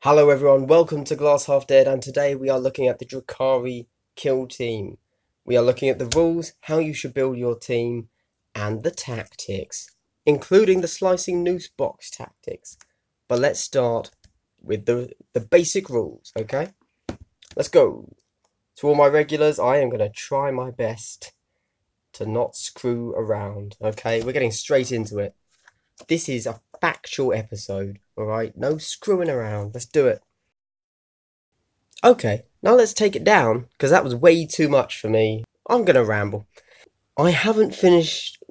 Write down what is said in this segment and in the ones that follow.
Hello everyone, welcome to Glass Half Dead, and today we are looking at the Drukhari kill team. We are looking at the rules, how you should build your team, and the tactics, including the slicing noose box tactics. But let's start with the basic rules, okay? Let's go. To all my regulars, I am going to try my best to not screw around, okay? We're getting straight into it. This is a factual episode, alright? No screwing around. Let's do it. Okay, now let's take it down, because that was way too much for me. I'm going to ramble. I haven't finished...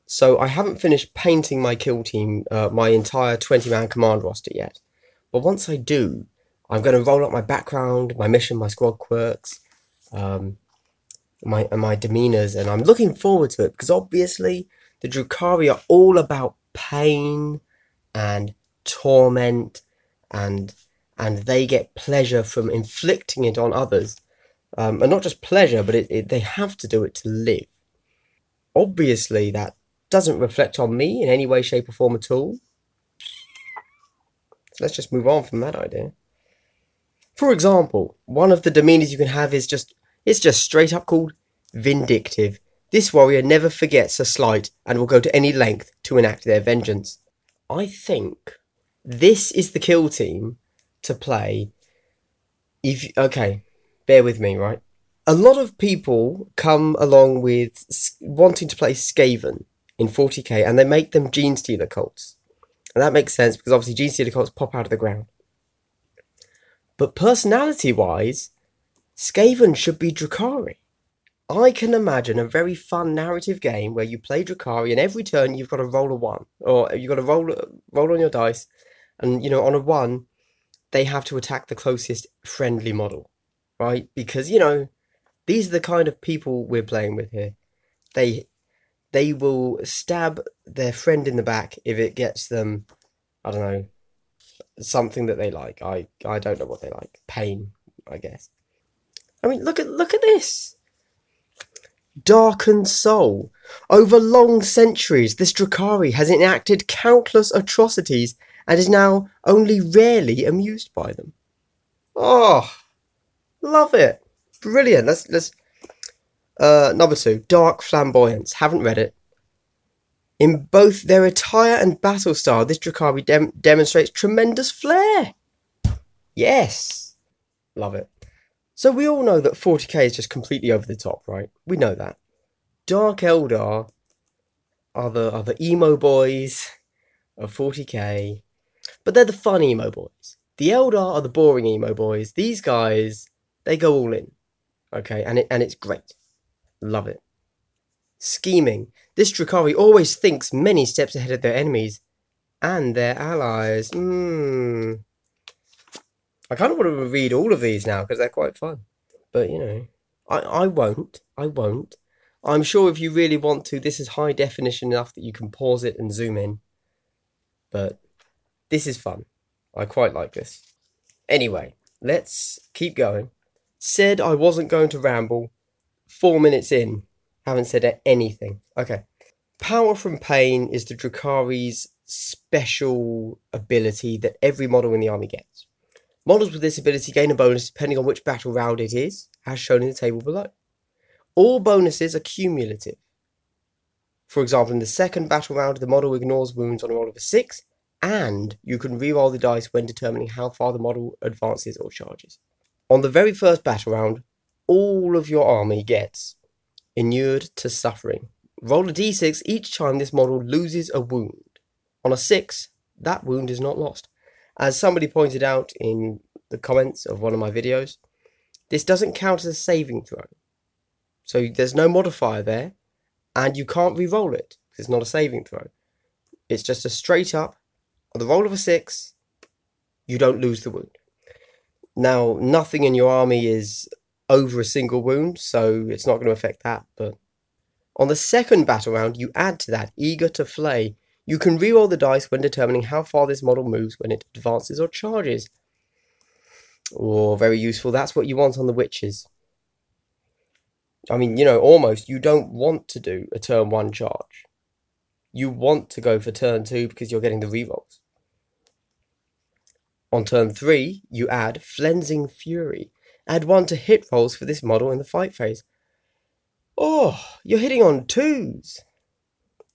So, I haven't finished painting my kill team, my entire 20-man command roster yet. But once I do, I'm going to roll up my background, my mission, my squad quirks, my demeanors, and I'm looking forward to it, because obviously... the Drukhari are all about pain and torment, and they get pleasure from inflicting it on others. And not just pleasure, but they have to do it to live. Obviously, that doesn't reflect on me in any way, shape, or form at all. So let's just move on from that idea. For example, one of the demeanors you can have is it's just straight up called vindictive. This warrior never forgets a slight and will go to any length to enact their vengeance. I think this is the kill team to play. Okay, bear with me, right? A lot of people come along with wanting to play Skaven in 40k, and they make them Gene Stealer cults. And that makes sense, because obviously Gene Stealer cults pop out of the ground. But personality-wise, Skaven should be Drukhari. I can imagine a very fun narrative game where you play Drukhari, and every turn you've got to roll a 1. Or you've got to roll on your dice, and, you know, on a 1, they have to attack the closest friendly model, right? Because, you know, these are the kind of people we're playing with here. They will stab their friend in the back if it gets them, I don't know, something that they like. I don't know what they like. Pain, I guess. I mean, look at this. Darkened soul. Over long centuries, this Drukhari has enacted countless atrocities and is now only rarely amused by them. Oh, love it. Brilliant. Let's number 2, Dark Flamboyance. Haven't read it. In both their attire and battle style, this Drukhari demonstrates tremendous flair. Yes. Love it. So we all know that 40k is just completely over the top, right? We know that. Dark Eldar are the emo boys of 40k, but they're the fun emo boys. The Eldar are the boring emo boys. These guys, they go all in, okay, and it's great. Love it. Scheming. This Drukhari always thinks many steps ahead of their enemies and their allies. I kind of want to read all of these now because they're quite fun. But, you know, I won't. I'm sure if you really want to, this is high definition enough that you can pause it and zoom in. But this is fun. I quite like this. Anyway, let's keep going. Said I wasn't going to ramble. 4 minutes in. Haven't said anything. Okay. Power from Pain is the Drukhari's special ability that every model in the army gets. Models with this ability gain a bonus depending on which battle round it is, as shown in the table below. All bonuses are cumulative. For example, in the second battle round, the model ignores wounds on a roll of a 6, and you can reroll the dice when determining how far the model advances or charges. On the very first battle round, all of your army gets Inured to Suffering. Roll a d6 each time this model loses a wound. On a 6, that wound is not lost. As somebody pointed out in the comments of one of my videos, this doesn't count as a saving throw. So there's no modifier there, and you can't re-roll it, because it's not a saving throw. It's just a straight up, on the roll of a 6, you don't lose the wound. Now, nothing in your army is over a single wound, so it's not going to affect that, but on the second battle round, you add to that, Eager to Flay. You can reroll the dice when determining how far this model moves when it advances or charges. Oh, very useful. That's what you want on the witches. I mean, you know, almost, you don't want to do a turn 1 charge. You want to go for turn 2 because you're getting the rerolls. On turn 3, you add Flensing Fury. Add 1 to hit rolls for this model in the fight phase. Oh, you're hitting on 2s.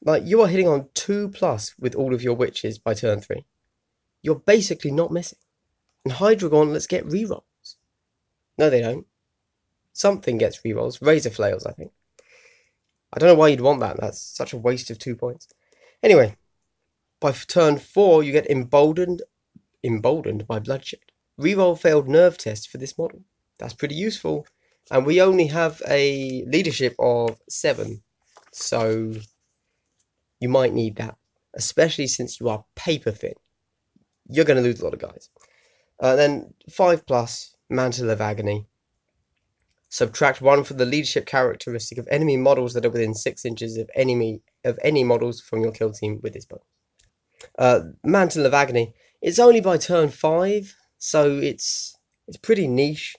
Like, you are hitting on 2+ with all of your witches by turn 3. You're basically not missing. And Hydra Gauntlets get rerolls. No, they don't. Something gets rerolls. Razor Flails, I think. I don't know why you'd want that. That's such a waste of 2 points. Anyway, by turn 4, you get Emboldened by Bloodshed. Reroll failed nerve test for this model. That's pretty useful. And we only have a leadership of 7. So you might need that. Especially since you are paper thin. You're going to lose a lot of guys. Then 5+, Mantle of Agony. Subtract 1 from the leadership characteristic of enemy models that are within 6 inches of any models from your kill team with this bonus. Mantle of Agony. It's only by turn 5, so it's pretty niche,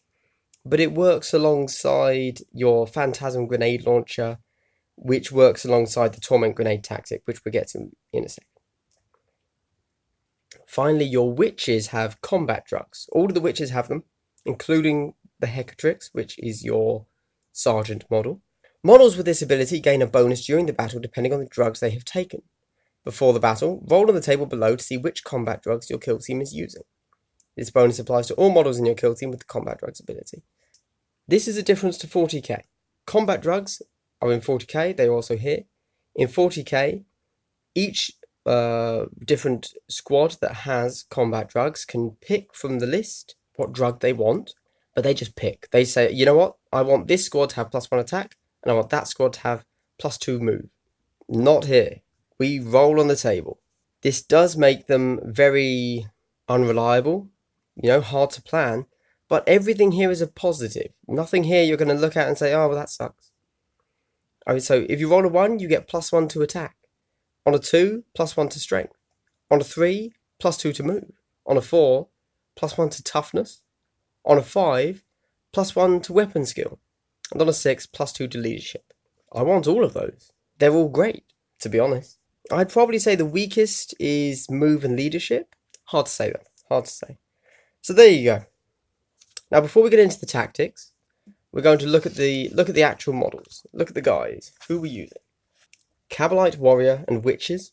but it works alongside your Phantasm grenade launcher, which works alongside the Torment grenade tactic, which we'll get to in a second. Finally, your witches have combat drugs. All of the witches have them, including the Hecatrix, which is your Sergeant model. Models with this ability gain a bonus during the battle depending on the drugs they have taken. Before the battle, roll on the table below to see which combat drugs your kill team is using. This bonus applies to all models in your kill team with the combat drugs ability. This is a difference to 40k. Combat drugs are in 40k, they are also here. In 40k, each different squad that has combat drugs can pick from the list what drug they want, but they just pick. They say, you know what, I want this squad to have +1 attack, and I want that squad to have +2 move. Not here. We roll on the table. This does make them very unreliable, hard to plan, but everything here is a positive. Nothing here you're going to look at and say, oh, well, that sucks. So if you roll a 1, you get +1 to attack. On a 2, +1 to strength. On a 3, +2 to move. On a 4, +1 to toughness. On a 5, +1 to weapon skill. And on a 6, +2 to leadership. I want all of those. They're all great, to be honest. I'd probably say the weakest is move and leadership. Hard to say though. Hard to say. So there you go. Now before we get into the tactics, we're going to look at the actual models. Look at the guys. Who we're using. Cabalite Warrior and Witches.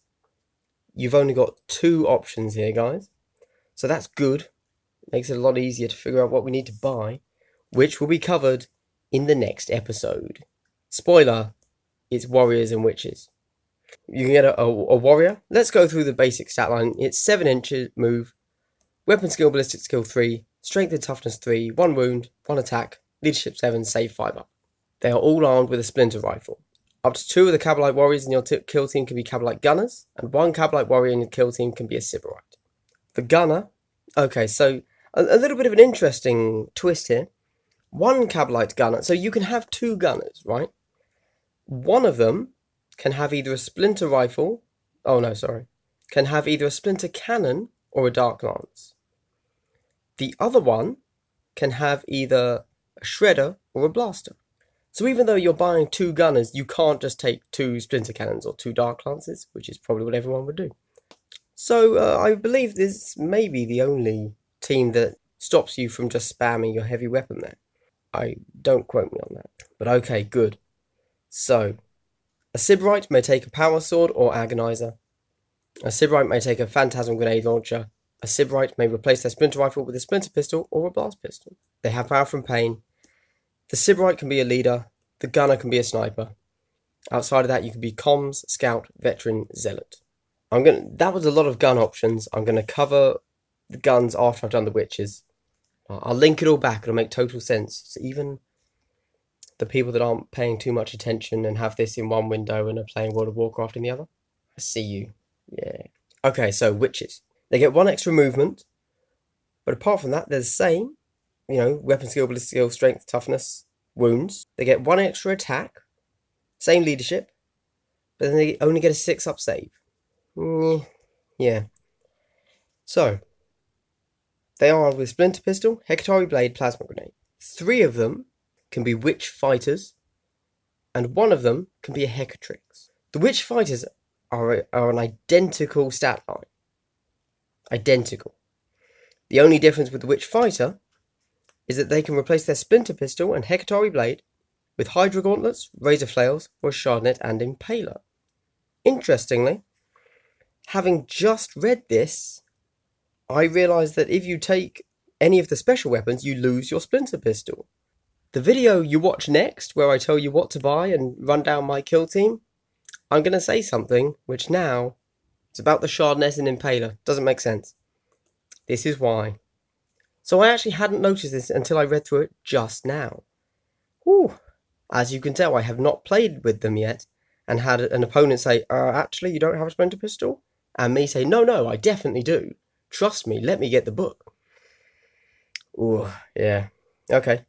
You've only got 2 options here, guys. So that's good. Makes it a lot easier to figure out what we need to buy, which will be covered in the next episode. Spoiler, it's Warriors and Witches. You can get a warrior. Let's go through the basic stat line. It's 7 inches move, weapon skill, ballistic skill 3, strength and toughness 3, 1 wound, 1 attack, leadership 7, save 5 up. They are all armed with a splinter rifle. Up to 2 of the Cabalite warriors in your kill team can be Cabalite gunners, and 1 Cabalite warrior in your kill team can be a Sybarite. The gunner. Okay, so a little bit of an interesting twist here. 1 Cabalite gunner. So you can have 2 gunners, right? One of them can have either a splinter rifle, can have either a splinter cannon or a dark lance. The other one can have either a shredder or a blaster. So even though you're buying 2 gunners, you can't just take 2 splinter cannons or 2 dark lances, which is probably what everyone would do. So I believe this may be the only team that stops you from just spamming your heavy weapon there. Don't quote me on that. But okay, good. So a Sybarite may take a power sword or agonizer. A Sybarite may take a phantasm grenade launcher. A Sybarite may replace their splinter rifle with a splinter pistol or a blast pistol. They have power from pain. The Sybarite can be a leader. The gunner can be a sniper. Outside of that, you can be comms, scout, veteran, zealot. That was a lot of gun options. I'm going to cover the guns after I've done the witches. I'll link it all back. It'll make total sense. So even the people that aren't paying too much attention and have this in one window and are playing World of Warcraft in the other, I see you. Yeah. Okay, so witches. They get 1 extra movement, but apart from that, they're the same. Weapon skill, ballistic skill, strength, toughness, wounds. They get 1 extra attack, same leadership, but then they only get a 6-up save. Yeah. So, they are with splinter pistol, Hecatari blade, plasma grenade. 3 of them can be witch fighters, and 1 of them can be a Hecatrix. The witch fighters are an identical stat line. Identical. The only difference with the Witch Fighter is that they can replace their Splinter Pistol and Hecatari Blade with Hydra Gauntlets, Razor Flails, or Shardnet and Impaler. Interestingly, having just read this, I realised that if you take any of the special weapons, you lose your Splinter Pistol. The video you watch next, where I tell you what to buy and run down my kill team, I'm going to say something which now is about the Shardnet and Impaler. Doesn't make sense. This is why. So I actually hadn't noticed this until I read through it just now. Whew. As you can tell, I have not played with them yet, and had an opponent say, actually, you don't have a Splinter Pistol? And me say, no, I definitely do. Trust me, let me get the book. Ooh, yeah. Okay.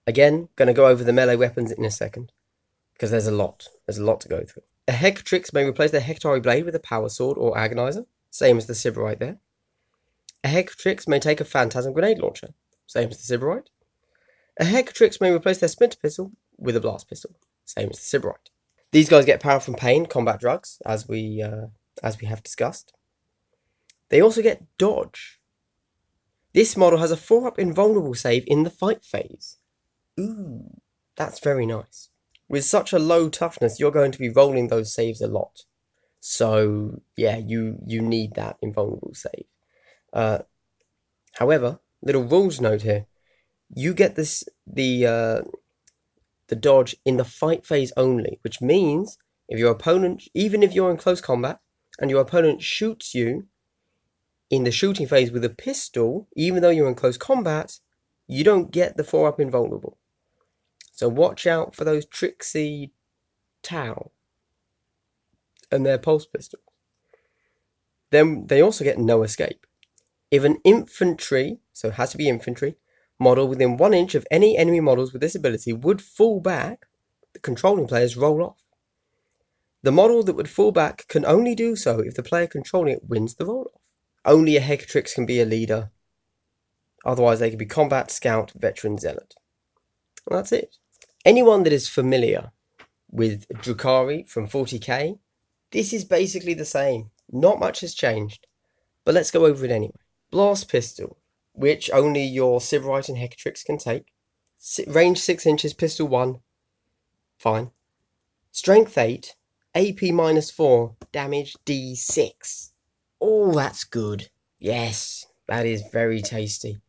Again, going to go over the melee weapons in a second, because there's a lot. There's a lot to go through. A Hecatrix may replace their Hecatari Blade with a Power Sword or Agonizer, same as the Sybarite there. A Hecatrix may take a Phantasm Grenade Launcher, same as the Sybarite. A Hecatrix may replace their Splinter Pistol with a Blast Pistol, same as the Sybarite. These guys get power from pain, combat drugs, as we have discussed. They also get Dodge. This model has a 4-up invulnerable save in the fight phase. Ooh, that's very nice. With such a low toughness, you're going to be rolling those saves a lot. So, yeah, you need that invulnerable save. However, little rules note here. You get the dodge in the fight phase only, which means if your opponent, even if you're in close combat, and your opponent shoots you in the shooting phase with a pistol, even though you're in close combat, you don't get the 4-up invulnerable. So watch out for those Trixie Tau and their pulse pistols. Then they also get no escape. If an infantry, so it has to be infantry, model within 1 inch of any enemy models with this ability would fall back, the controlling players roll off. The model that would fall back can only do so if the player controlling it wins the roll off. Only a Hecatrix can be a leader. Otherwise they can be combat, scout, veteran, zealot. And that's it. Anyone that is familiar with Drukhari from 40k, this is basically the same. Not much has changed. But let's go over it anyway. Blast Pistol, which only your Sybarite and Hecatrix can take. Range 6 inches, pistol 1. Fine. Strength 8, AP -4, damage D6. Oh, that's good. Yes, that is very tasty.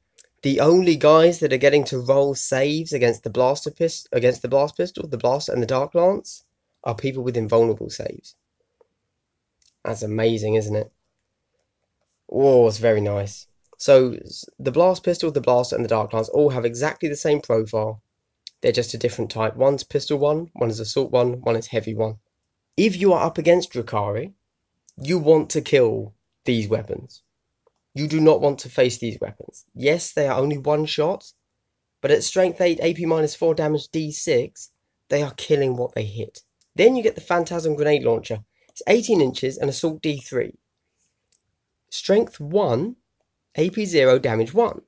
The only guys that are getting to roll saves against the Blast Pistol, the Blaster and the Dark Lance, are people with invulnerable saves. That's amazing, isn't it? Oh, it's very nice. So, the Blast Pistol, the Blaster, and the Dark Lance all have exactly the same profile. They're just a different type. One's Pistol 1, one is Assault 1, one is Heavy 1. If you are up against Drukhari, you want to kill these weapons. You do not want to face these weapons. Yes, they are only one shot, but at Strength 8, AP -4, damage D6, they are killing what they hit. Then you get the Phantasm Grenade Launcher. It's 18 inches and Assault D3. Strength 1, AP 0, damage 1.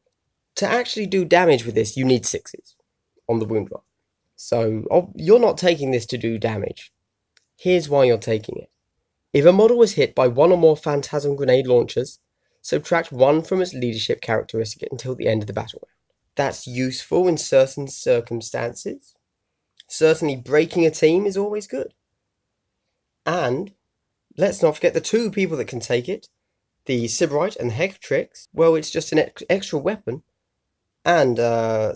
To actually do damage with this, you need 6s on the wound roll. So you're not taking this to do damage. Here's why you're taking it. If a model is hit by 1 or more Phantasm Grenade Launchers, subtract 1 from its leadership characteristic until the end of the battle round. That's useful in certain circumstances. Certainly breaking a team is always good. And let's not forget the 2 people that can take it, the Sybarite and the Hecatrix. Well, it's just an extra weapon. And,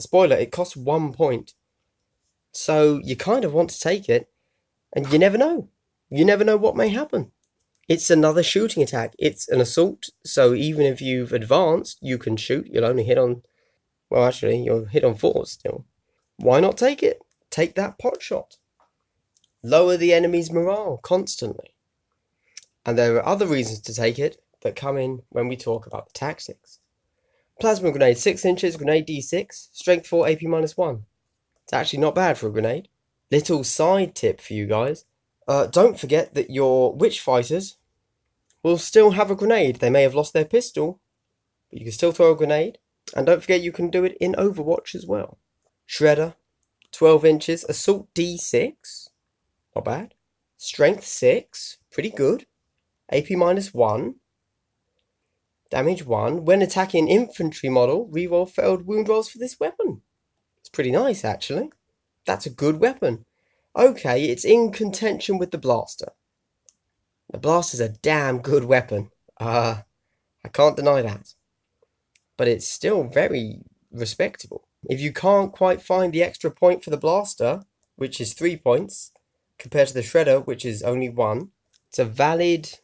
spoiler, it costs 1 point. So you kind of want to take it, and you never know. You never know what may happen. It's another shooting attack. It's an assault, so even if you've advanced, you can shoot. You'll only hit on, well, actually, you'll hit on 4s still. Why not take it? Take that pot shot. Lower the enemy's morale constantly. And there are other reasons to take it that come in when we talk about the tactics. Plasma Grenade, 6 inches, Grenade D6, Strength 4, AP -1. It's actually not bad for a grenade. Little side tip for you guys. Don't forget that your Witch Fighters will still have a grenade. They may have lost their pistol, but you can still throw a grenade. And don't forget you can do it in Overwatch as well. Shredder, 12 inches, Assault D6, not bad. Strength 6, pretty good. AP -1. Damage 1. When attacking an infantry model, reroll failed wound rolls for this weapon. It's pretty nice, actually. That's a good weapon. Okay, it's in contention with the blaster. The blaster's a damn good weapon. I can't deny that. But it's still very respectable. If you can't quite find the extra point for the blaster, which is 3 points, compared to the shredder, which is only 1, it's a valid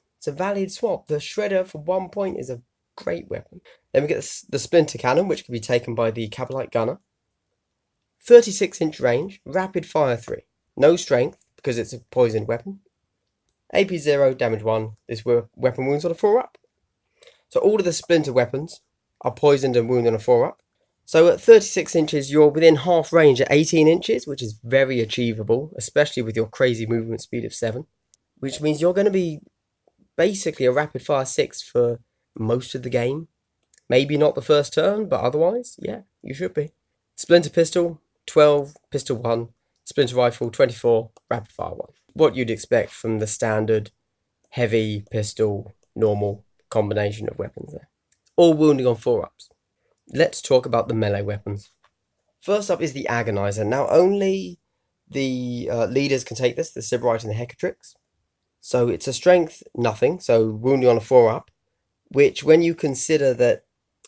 swap. The shredder for 1 point is a great weapon. Then we get the Splinter Cannon, which can be taken by the Cavalite Gunner. 36-inch range, rapid fire 3. No strength, because it's a poisoned weapon. AP 0, damage 1. This weapon wounds on a 4-up. So all of the Splinter weapons are poisoned and wounded on a 4-up. So at 36 inches, you're within half range at 18 inches, which is very achievable, especially with your crazy movement speed of 7. Which means you're going to be basically a rapid fire 6 for most of the game. Maybe not the first turn, but otherwise, yeah, you should be. Splinter Pistol, 12, Pistol 1, Splinter Rifle, 24, rapid fire 1. What you'd expect from the standard heavy pistol, normal combination of weapons there. All wounding on 4-ups. Let's talk about the melee weapons. First up is the Agonizer. Now only the leaders can take this, the Sybarite and the Hecatrix. So it's a strength nothing, so wounding on a 4-up, which when you consider that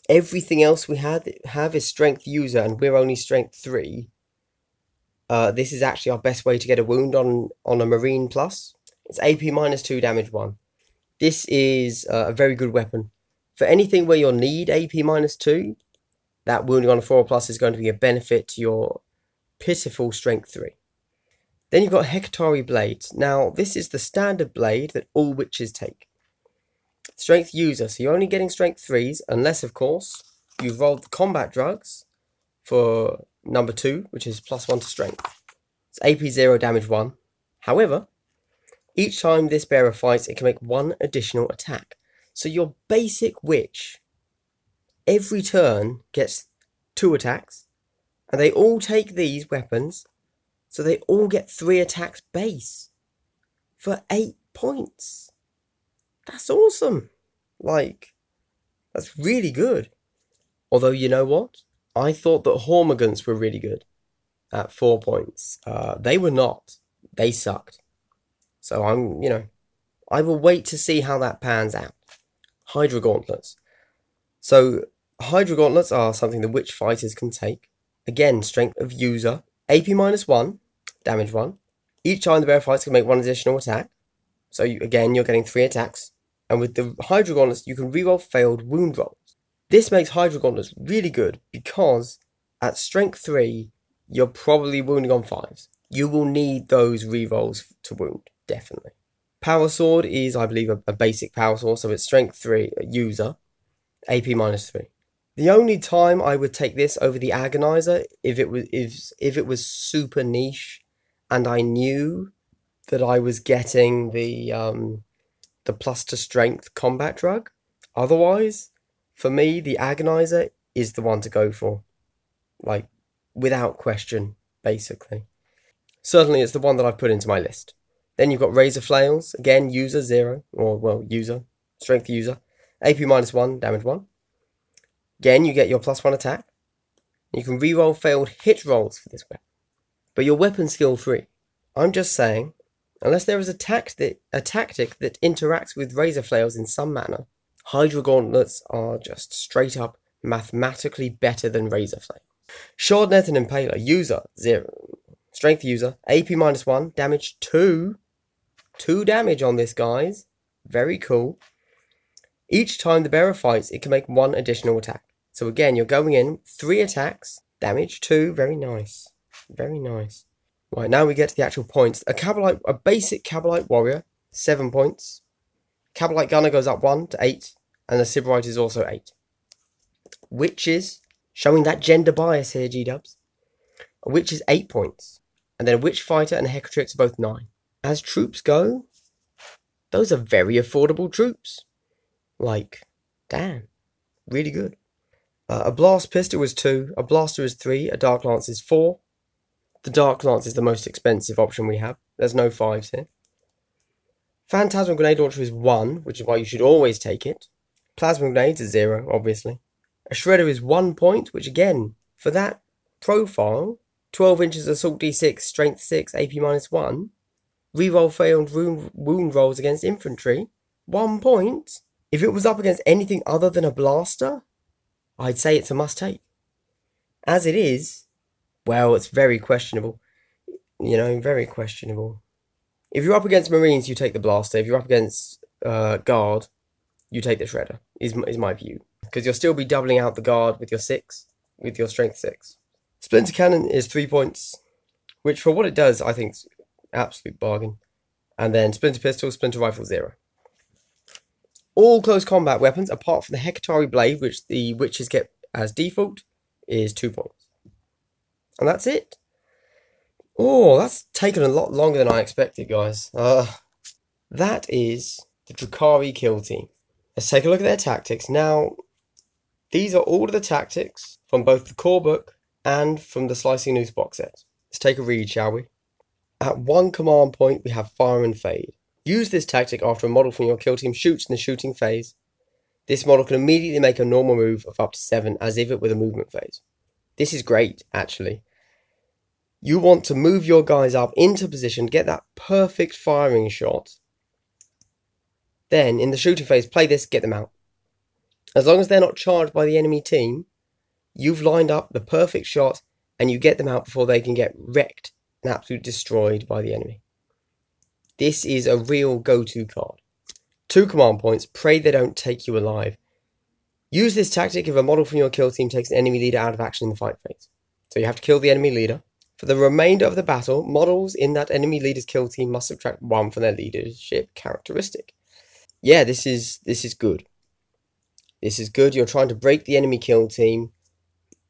everything else we have is strength user and we're only strength 3, this is actually our best way to get a wound on a Marine plus. It's AP -2, damage 1. This is a very good weapon. For anything where you'll need AP -2, that wounding on a 4 plus is going to be a benefit to your pitiful strength 3. Then you've got Hecatari Blades. Now, this is the standard blade that all witches take. Strength user, so you're only getting strength 3s, unless, of course, you've rolled the combat drugs for number 2, which is +1 to strength. It's AP 0, damage 1. However, each time this bearer fights, it can make 1 additional attack. So your basic witch, every turn, gets 2 attacks, and they all take these weapons, so they all get 3 attacks base for 8 points. That's awesome. Like, that's really good. Although, you know what? I thought that Hormigans were really good at 4 points. They were not. They sucked. So I will wait to see how that pans out. Hydra Gauntlets. So, Hydra Gauntlets are something the witch fighters can take. Again, strength of user. AP -1, damage 1. Each time the bear fights can make 1 additional attack. So, again, you're getting 3 attacks. And with the Hydra Gauntlets, you can reroll failed wound rolls. This makes Hydra Gauntlets really good because at strength 3, you're probably wounding on 5s. You will need those rerolls to wound, definitely. Power Sword is, I believe, a basic power sword, so it's strength 3 user, AP -3. The only time I would take this over the Agonizer if it was super niche and I knew that I was getting the plus to strength combat drug. Otherwise, for me, the Agonizer is the one to go for. Like, without question, basically. Certainly, it's the one that I've put into my list. Then you've got Razor Flails. Again, user 0. Or, well, user. Strength user. AP -1, damage 1. Again, you get your +1 attack. You can reroll failed hit rolls for this weapon. But your weapon skill 3. I'm just saying, unless there is a tactic that interacts with Razor Flails in some manner, Hydra Gauntlets are just straight up mathematically better than Razor Flame. Shardnet and Impaler. User 0. Strength user. AP -1, damage 2. 2 damage on this, guys. Very cool. Each time the bearer fights, it can make 1 additional attack. So again, you're going in 3 attacks, damage 2. Very nice. Very nice. Right, now we get to the actual points. A basic Cabalite Warrior, 7 points. Cabalite Gunner goes up 1 to 8, and the Sybarite is also 8. Witches, showing that gender bias here, G-dubs. A Witch is 8 points, and then a Witch Fighter and a Hecatrix are both 9. As troops go, those are very affordable troops. Like, damn, really good. A Blast Pistol is 2, a Blaster is 3, a Dark Lance is 4. The Dark Lance is the most expensive option we have. There's no 5s here. Phantasm Grenade Launcher is 1, which is why you should always take it. Plasma grenades are 0, obviously. A shredder is 1 point, which again, for that profile, 12 inches assault d6, strength 6, AP -1. Reroll failed wound rolls against infantry. 1 point. If it was up against anything other than a blaster, I'd say it's a must-take. As it is, well, it's very questionable. You know, very questionable. If you're up against Marines, you take the blaster. If you're up against Guard, you take the shredder, is my view. Because you'll still be doubling out the Guard with your 6, with your strength 6. Splinter Cannon is 3 points, which for what it does, I think is absolute bargain. And then Splinter Pistol, Splinter Rifle 0. All close combat weapons, apart from the Hecatari Blade, which the Witches get as default, is 2 points. And that's it. Oh, that's taken a lot longer than I expected, guys. That is the Drukhari kill team. Let's take a look at their tactics. Now, these are all of the tactics from both the core book and from the Slicing Noose box set. Let's take a read, shall we? At 1 command point, we have Fire and Fade. Use this tactic after a model from your kill team shoots in the shooting phase. This model can immediately make a normal move of up to 7 as if it were the movement phase. This is great, actually. You want to move your guys up into position, get that perfect firing shot. Then, in the shooting phase, play this, get them out. As long as they're not charged by the enemy team, you've lined up the perfect shot and you get them out before they can get wrecked and absolutely destroyed by the enemy. This is a real go-to card. 2 command points, pray they don't take you alive. Use this tactic if a model from your kill team takes an enemy leader out of action in the fight phase. So you have to kill the enemy leader. For the remainder of the battle, models in that enemy leader's kill team must subtract 1 from their leadership characteristic. Yeah, this is good. This is good. You're trying to break the enemy kill team,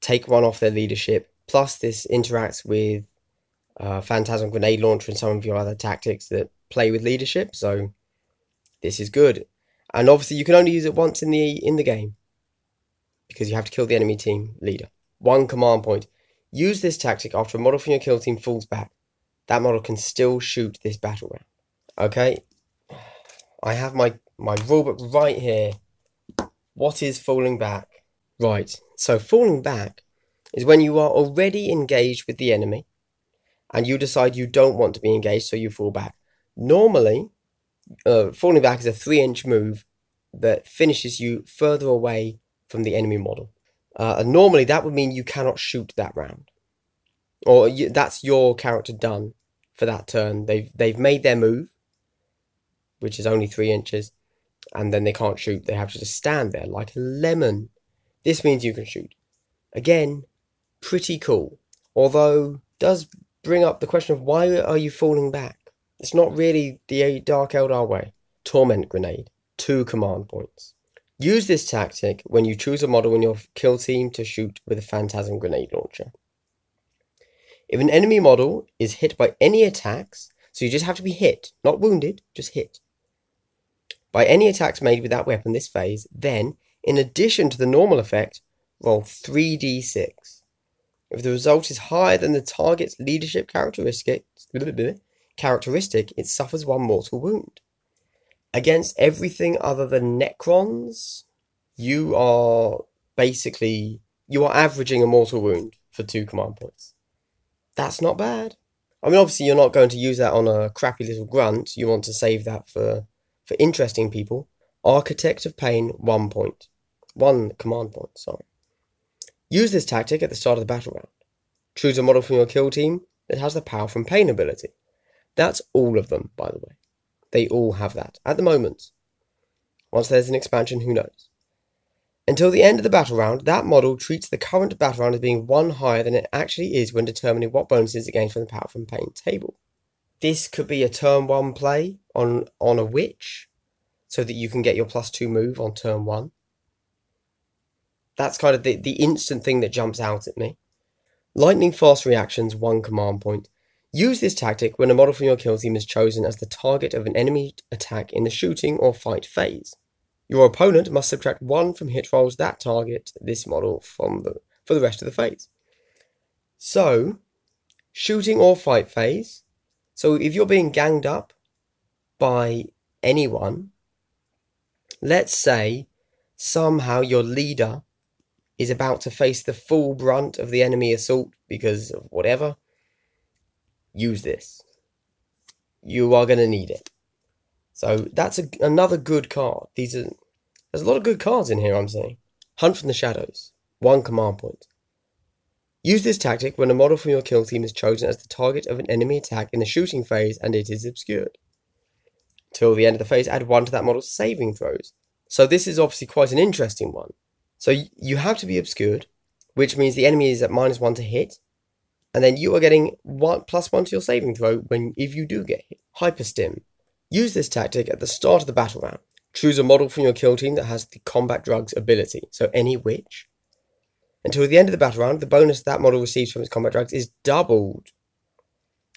take 1 off their leadership. Plus, this interacts with Phantasm grenade launcher and some of your other tactics that play with leadership. So this is good. And obviously, you can only use it once in the game because you have to kill the enemy team leader. 1 command point. Use this tactic after a model from your kill team falls back. That model can still shoot this battle round. Okay, I have my rulebook right here. What is falling back? Right, so falling back is when you are already engaged with the enemy and you decide you don't want to be engaged, so you fall back. Normally, falling back is a 3-inch move that finishes you further away from the enemy model. And normally that would mean you cannot shoot that round. Or that's your character done for that turn. They've made their move, which is only 3 inches, and then they can't shoot. They have to just stand there like a lemon. This means you can shoot. Again, pretty cool. Although, does bring up the question of why are you falling back? It's not really the Dark Eldar way. Torment grenade. 2 command points. Use this tactic when you choose a model in your kill team to shoot with a Phantasm grenade launcher. If an enemy model is hit by any attacks, so you just have to be hit, not wounded, just hit, by any attacks made with that weapon this phase, then, in addition to the normal effect, roll 3d6. If the result is higher than the target's leadership characteristic, it suffers 1 mortal wound. Against everything other than Necrons, you are averaging a mortal wound for 2 command points. That's not bad. I mean, obviously you're not going to use that on a crappy little grunt. You want to save that for interesting people. Architect of Pain, 1 point. 1 command point, sorry. Use this tactic at the start of the battle round. Choose a model from your kill team that has the Power from Pain ability. That's all of them, by the way. They all have that at the moment. Once there's an expansion, who knows? Until the end of the battle round, that model treats the current battle round as being 1 higher than it actually is when determining what bonuses it gains from the Power from Pain table. This could be a turn 1 play on a witch, so that you can get your +2 move on turn 1. That's kind of the instant thing that jumps out at me. Lightning fast reactions, 1 command point. Use this tactic when a model from your kill team is chosen as the target of an enemy attack in the shooting or fight phase. Your opponent must subtract 1 from hit rolls that target this model for the rest of the phase. So, shooting or fight phase. So if you're being ganged up by anyone, let's say somehow your leader is about to face the full brunt of the enemy assault because of whatever, use this. You are going to need it. So that's another good card. There's a lot of good cards in here, I'm saying. Hunt from the Shadows. 1 command point. Use this tactic when a model from your kill team is chosen as the target of an enemy attack in the shooting phase and it is obscured. Till the end of the phase, add 1 to that model's saving throws. So this is obviously quite an interesting one. So you have to be obscured, which means the enemy is at -1 to hit, and then you are getting +1 to your saving throw if you do get hit. Hyperstim. Use this tactic at the start of the battle round. Choose a model from your kill team that has the combat drugs ability, so any witch. Until the end of the battle round, the bonus that model receives from its combat drugs is doubled.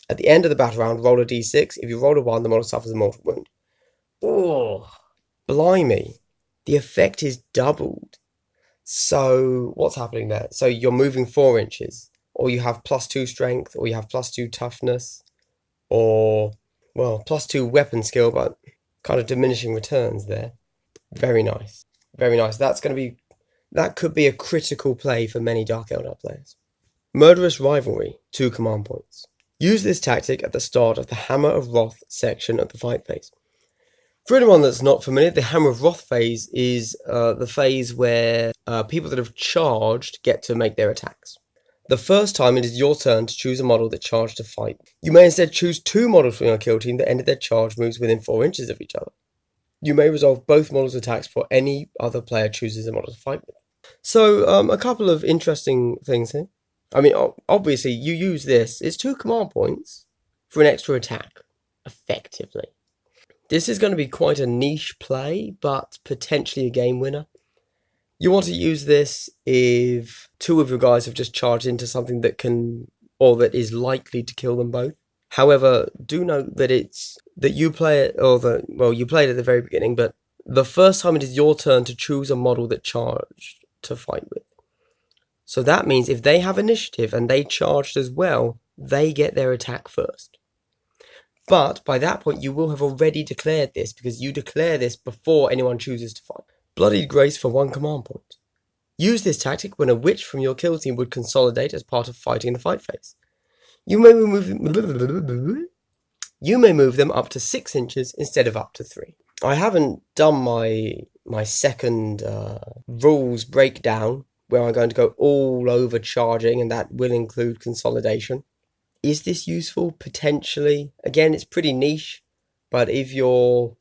At the end of the battle round, roll a d6. If you roll a 1, the model suffers a mortal wound. Oh, blimey. The effect is doubled. So, what's happening there? So, you're moving 4 inches, or you have +2 strength, or you have +2 toughness, or, well, +2 weapon skill, but kind of diminishing returns there. Very nice. Very nice. That could be a critical play for many Dark Eldar players. Murderous Rivalry, 2 command points. Use this tactic at the start of the Hammer of Wrath section of the fight phase. For anyone that's not familiar, the Hammer of Wrath phase is the phase where people that have charged get to make their attacks. The first time it is your turn to choose a model that charged to fight. You may instead choose 2 models from your kill team that ended their charge moves within 4 inches of each other. You may resolve both models' attacks before any other player chooses a model to fight with. So, a couple of interesting things here. I mean, obviously, you use this. It's 2 command points for an extra attack, effectively. This is going to be quite a niche play, but potentially a game winner. You want to use this if 2 of your guys have just charged into something that can, or that is likely to kill them both. However, do note that you play it, you played it at the very beginning, but the first time it is your turn to choose a model that charged to fight with. So that means if they have initiative and they charged as well, they get their attack first. But by that point, you will have already declared this, because you declare this before anyone chooses to fight. Bloodied Grace for 1 command point. Use this tactic when a witch from your kill team would consolidate as part of fighting in the fight phase. You may move them up to 6 inches instead of up to 3. I haven't done my second rules breakdown, where I'm going to go all over charging, and that will include consolidation. Is this useful? Potentially. Again, it's pretty niche, but if you're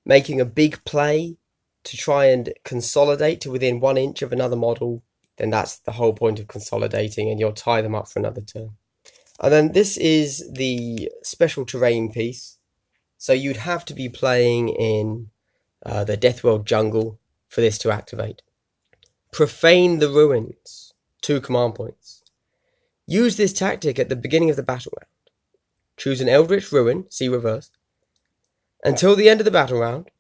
making a big play to try and consolidate to within 1 inch of another model, then that's the whole point of consolidating, and you'll tie them up for another turn. And then this is the special terrain piece. So you'd have to be playing in the Deathworld jungle for this to activate. Profane the Ruins, 2 command points. Use this tactic at the beginning of the battle round. Choose an Eldritch Ruin, see reversed. Until the end of the battle round,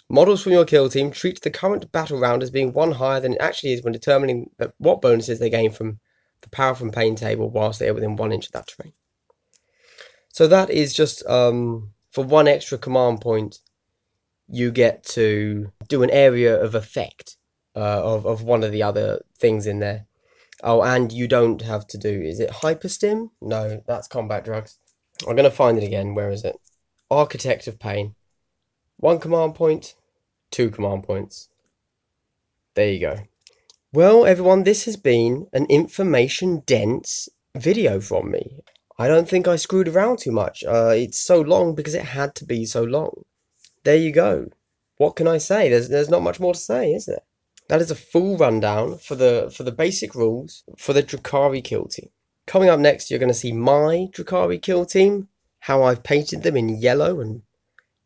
models from your kill team treat the current battle round as being 1 higher than it actually is when determining what bonuses they gain from the Power from Pain table whilst they are within 1 inch of that terrain. So that is just, for 1 extra command point, you get to do an area of effect of one of the other things in there. Oh, and you don't have to do, is it Hyperstim? No, that's combat drugs. I'm going to find it again. Where is it? Architect of Pain. 1 command point, 2 command points. There you go. Well, everyone, this has been an information-dense video from me. I don't think I screwed around too much. It's so long because it had to be so long. There you go. What can I say? There's not much more to say, is there? That is a full rundown for the basic rules for the Drukhari kill team. Coming up next, you're going to see my Drukhari kill team, how I've painted them in yellow, and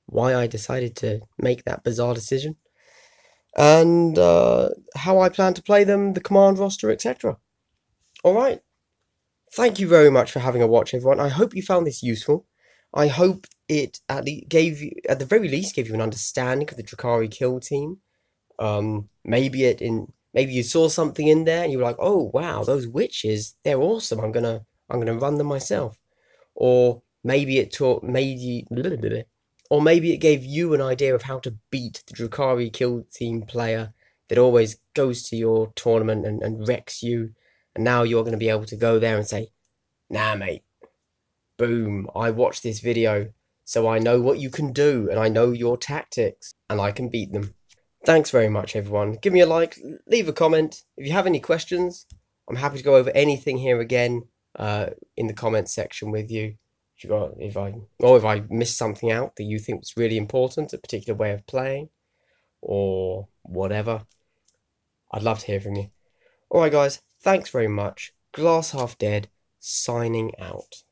why I decided to make that bizarre decision, and how I plan to play them, the command roster, etc. Alright, thank you very much for having a watch, everyone. I hope you found this useful. I hope it at the very least gave you an understanding of the Drukhari kill team. Maybe you saw something in there and you were like, oh wow, those witches, they're awesome. I'm gonna run them myself. Or maybe it Or maybe it gave you an idea of how to beat the Drukhari kill team player that always goes to your tournament and wrecks you. And now you're going to be able to go there and say, nah, mate, boom, I watched this video, so I know what you can do, and I know your tactics, and I can beat them. Thanks very much, everyone. Give me a like, leave a comment. If you have any questions, I'm happy to go over anything here again in the comments section with you. If I missed something out that you think was really important, a particular way of playing, or whatever, I'd love to hear from you. Alright guys, thanks very much. Glass Half Dead, signing out.